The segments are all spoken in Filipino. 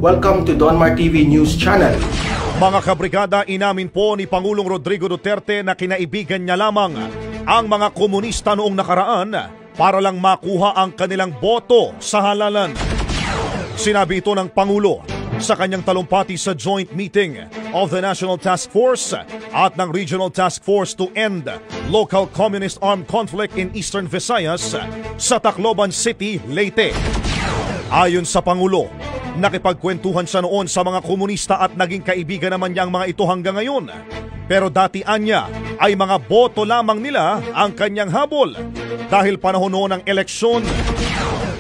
Welcome to Donmar TV News Channel. Mga kabrigada, inamin po ni Pangulong Rodrigo Duterte na kinaibigan niya lamang ang mga komunista noong nakaraan para lang makuha ang kanilang boto sa halalan. Sinabi ito ng Pangulo sa kanyang talumpati sa joint meeting of the National Task Force at ng Regional Task Force to End Local Communist Armed Conflict in Eastern Visayas sa Tacloban City, Leyte. Ayon sa Pangulo, nakipagkwentuhan siya noon sa mga komunista at naging kaibigan naman niya ang mga ito hanggang ngayon. Pero datian niya ay mga boto lamang nila ang kanyang habol dahil panahon noon ng eleksyon.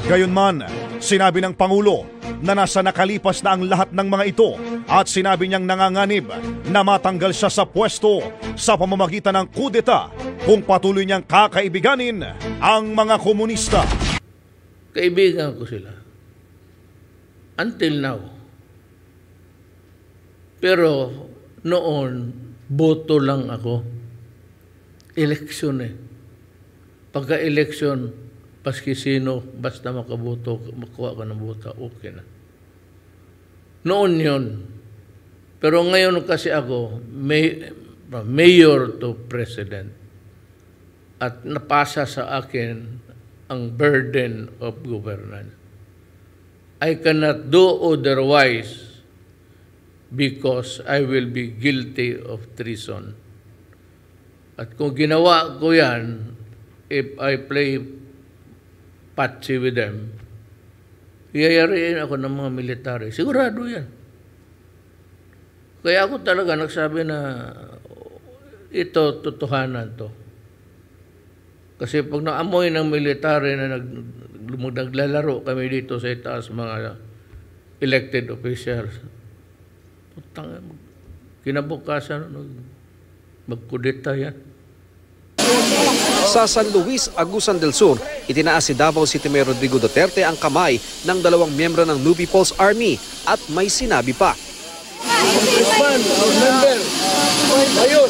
Gayunman, sinabi ng Pangulo na nasa nakalipas na ang lahat ng mga ito at sinabi niyang nanganganib na matanggal siya sa pwesto sa pamamagitan ng kudeta kung patuloy niyang kakaibiganin ang mga komunista. Kaibigan ko sila. Until now. Pero noon, boto lang ako. Eleksyon eh. Pagka-eleksyon, paski sino, basta makaboto, makuha ka ng boto, okay na. Noon yun. Pero ngayon kasi ako, mayor to president. At napasa sa akin ang burden of governance. I cannot do otherwise because I will be guilty of treason. At kung ginawa ko yan, if I play patsi with them, iyayariin ako ng mga military. Sigurado yan. Kaya ako talaga nagsabi na ito, totohanan to. Kasi pag naamoy ng military na naglalaro kami dito sa itaas mga elected officials, putang, kinabukasan magkudeta yan. Sa San Luis, Agusan del Sur, itinaas si Davao City Mayor Rodrigo Duterte ang kamay ng 2 miyembro ng New People's Army at may sinabi pa. Mayor,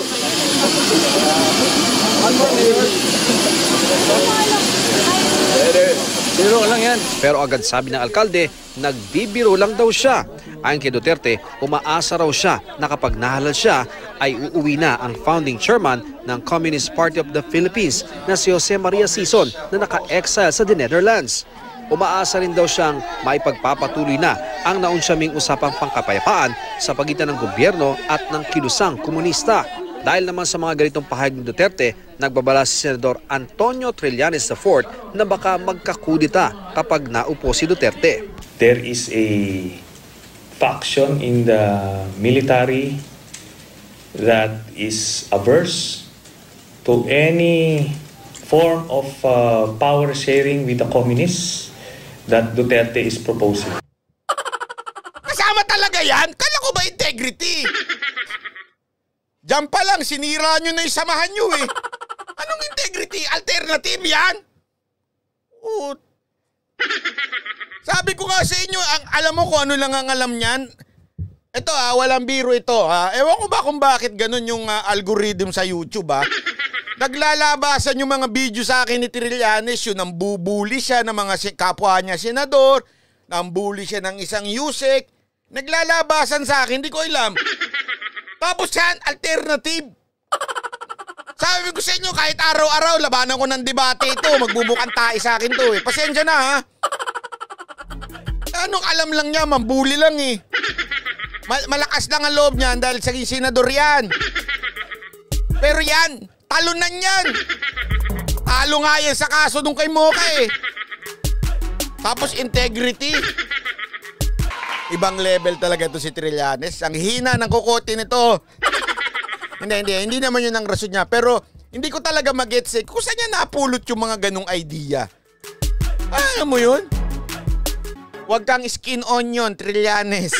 biro lang yan. Pero agad sabi ng alkalde, nagbibiro lang daw siya. Ayon kay Duterte, umaasa raw siya na kapag nahalal siya, ay uuwi na ang founding chairman ng Communist Party of the Philippines na si Jose Maria Sison na naka-exile sa the Netherlands. Umaasa rin daw siyang maipagpapatuloy na ang naunsyaming usapang pangkapayapaan sa pagitan ng gobyerno at ng kilusang komunista. Dahil naman sa mga ganitong pahayag ni Duterte, nagbabala si Senador Antonio Trillanes IV na baka magkakudita kapag naupo si Duterte. There is a faction in the military that is averse to any form of power sharing with the communists that Duterte is proposing. Kasama talaga yan? Kala ko ba integrity? Diyan pa lang, sinira nyo na yung samahan nyo eh. Anong integrity? Alternative yan? Sabi ko nga sa inyo, alam mo kung ano lang ang alam niyan? Ito walang biro ito Ewan ko ba kung bakit ganun yung algorithm sa YouTube Naglalabasan yung mga video sa akin ni Trillanes, yun nang bubuli siya ng mga kapwa niya senador, nang bully siya ng isang Yusek. Naglalabasan sa akin, hindi ko alam. Tapos yan, alternative. Sabi ko sa inyo, kahit araw-araw, labanan ko ng debate ito. Magbubukang tae sa akin to Pasensya na ha. Anong alam lang niya, mambuli lang Malakas lang ang loob niyan dahil sa senador yan. Pero yan, talunan yan. Talo nga yan sa kaso nung kay Mocha Tapos integrity. Ibang level talaga to si Trillanes. Ang hina ng kukote nito. Hindi naman yun ang rason niya. Pero hindi ko talaga mag-gets kung saan niya napulot yung mga ganong idea. Alam mo yun? Huwag kang skin onion, Trillanes.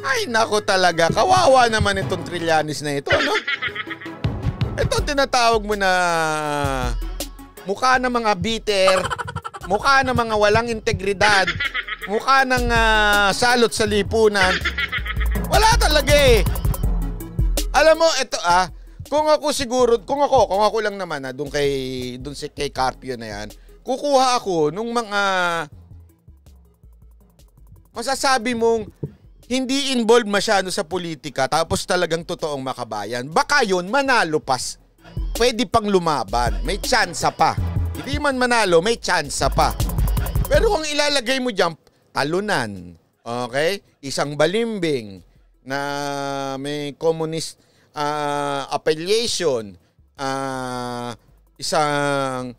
Ay nako talaga, kawawa naman itong Trillanes na ito, no? Ito tinatawag mo na mukha ng mga bitter, mukha ng mga walang integridad, mukha ng salot sa lipunan. Wala talaga Alam mo, ito kung ako lang naman doon kay Carpio na yan, kukuha ako nung mga masasabi mong hindi involved masyado sa politika tapos talagang totoong makabayan, baka yun manalo pas. Pwede pang lumaban. May tsansa pa. Hindi man manalo, may tsansa pa. Pero kung ilalagay mo dyan, talunan. Okay? Isang balimbing na may communist affiliation. Isang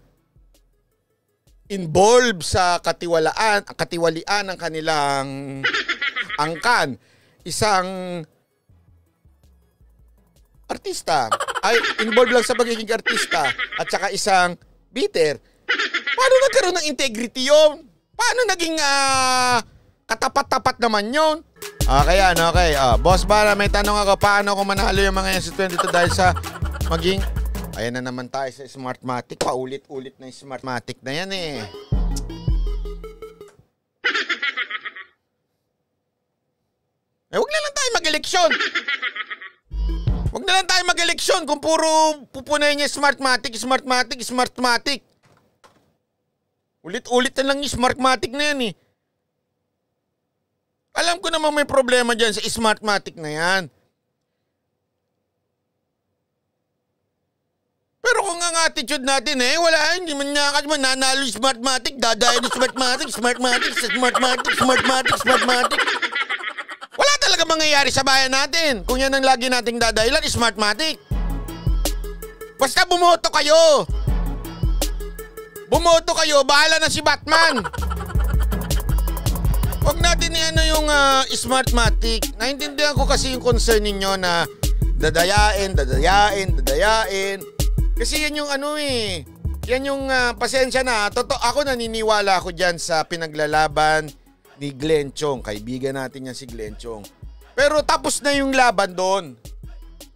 involved sa katiwalian ng kanilang angkan. Isang artista ay involved lang sa pagiging artista at saka isang bitter. Paano nagkaroon ng integrity yun? Paano naging katapat-tapat naman yun? Okay yan, okay. Boss Bara, may tanong ako, paano ko manalo yung mga yan sa 22 dahil sa maging... Ayan na naman tayo sa Smartmatic. Paulit-ulit na yung Smartmatic na yan eh. Huwag na lang tayo mag-eleksyon. Huwag na lang tayo mag-eleksyon kung puro pupunayin niya Smartmatic. Ulit-ulit na lang yung Smartmatic na yan eh. Alam ko naman may problema dyan sa Smartmatic na yan. Pero kung ang attitude natin wala, hindi man nga kasi mananalo yung Smartmatic, dadayan yung Smartmatic. Wala talaga mangyayari sa bayan natin kung yan ang lagi nating dadahilan, Smartmatic. Basta bumoto kayo. Bumoto kayo, bahala na si Batman. Huwag natin yung Smartmatic. Naintindihan ko kasi yung concern ninyo na dadayain. Kasi yan yung yan yung pasensya na. Ako naniniwala ako dyan sa pinaglalaban ni Glenn Chong. Kaibigan natin yan si Glenn Chong. Pero tapos na yung laban doon.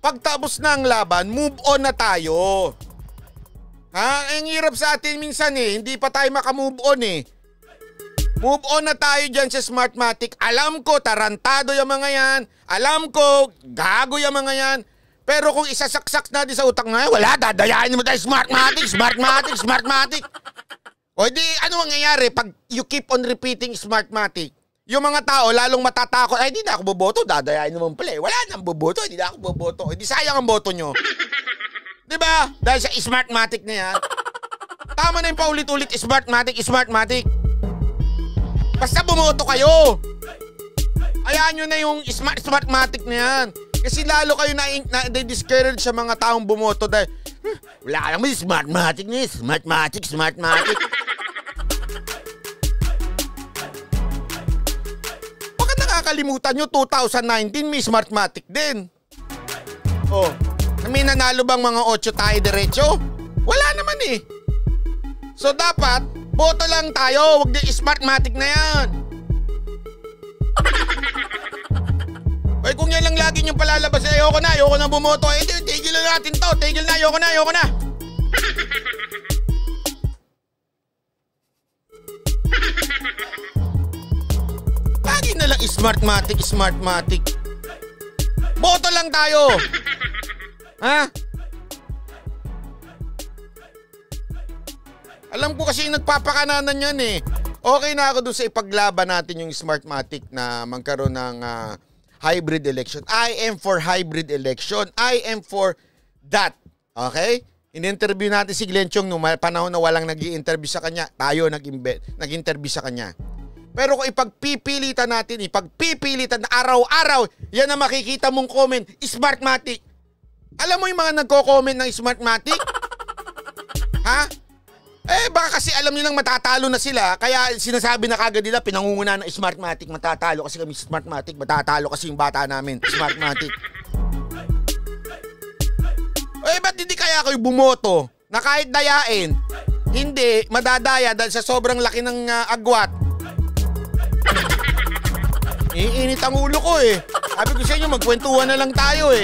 Pag tapos na ang laban, move on na tayo. Ang hirap sa atin minsan hindi pa tayo makamove on Move on na tayo dyan sa Smartmatic. Alam ko, tarantado yung mga yan. Alam ko, gago yung mga yan. Pero kung isasaksak natin sa utak na wala, dadayain mo tayo Smartmatic. O di, ano mangyayari pag you keep on repeating Smartmatic? Yung mga tao, lalong matatakot, ay, di na ako boboto, dadayain naman pala Wala nang boboto, di na ako boboto. Di sayang ang boto nyo. Diba? Dahil sa Smartmatic na yan. Tama na yung paulit-ulit, Smartmatic. Basta bumoto kayo. Hayaan nyo na yung Smartmatic na yan. Kasi lalo kayo na-discourage sa mga taong bumoto dahil wala ka naman Smartmatic na Smartmatic. Baka nakakalimutan nyo, 2019 may Smartmatic din. May nanalo bang mga 8 tayo diretso? Wala naman So dapat, boto lang tayo, huwag yung Smartmatic na yan. Ay, kung yan lang lagi niyong palalabas, ayoko na bumoto. Tigil na natin to, ayoko na. Lagi na lang Smartmatic. Boto lang tayo. Alam ko kasi yung nagpapakananan yan Okay na ako doon sa ipaglaban natin yung Smartmatic na magkaroon ng hybrid election. I am for hybrid election. I am for that. Okay? In-interview natin si Glenn Chong nung panahon na walang nag-i-interview sa kanya. Tayo nag-interview sa kanya. Pero kung ipagpipilitan natin, na araw-araw, yan ang makikita mong comment, Smartmatic. Alam mo yung mga nagko-comment ng Smartmatic? Baka kasi alam nilang matatalo na sila, kaya sinasabi na kagad nila, pinangunguna ng Smartmatic, matatalo kasi kami Smartmatic, matatalo kasi yung bata namin, Smartmatic. Ba't hindi kaya kayo bumoto na kahit dayain, hindi madadaya dahil sa sobrang laki ng agwat? Iinit ang ulo ko Sabi ko sa inyo, magkwentuhan na lang tayo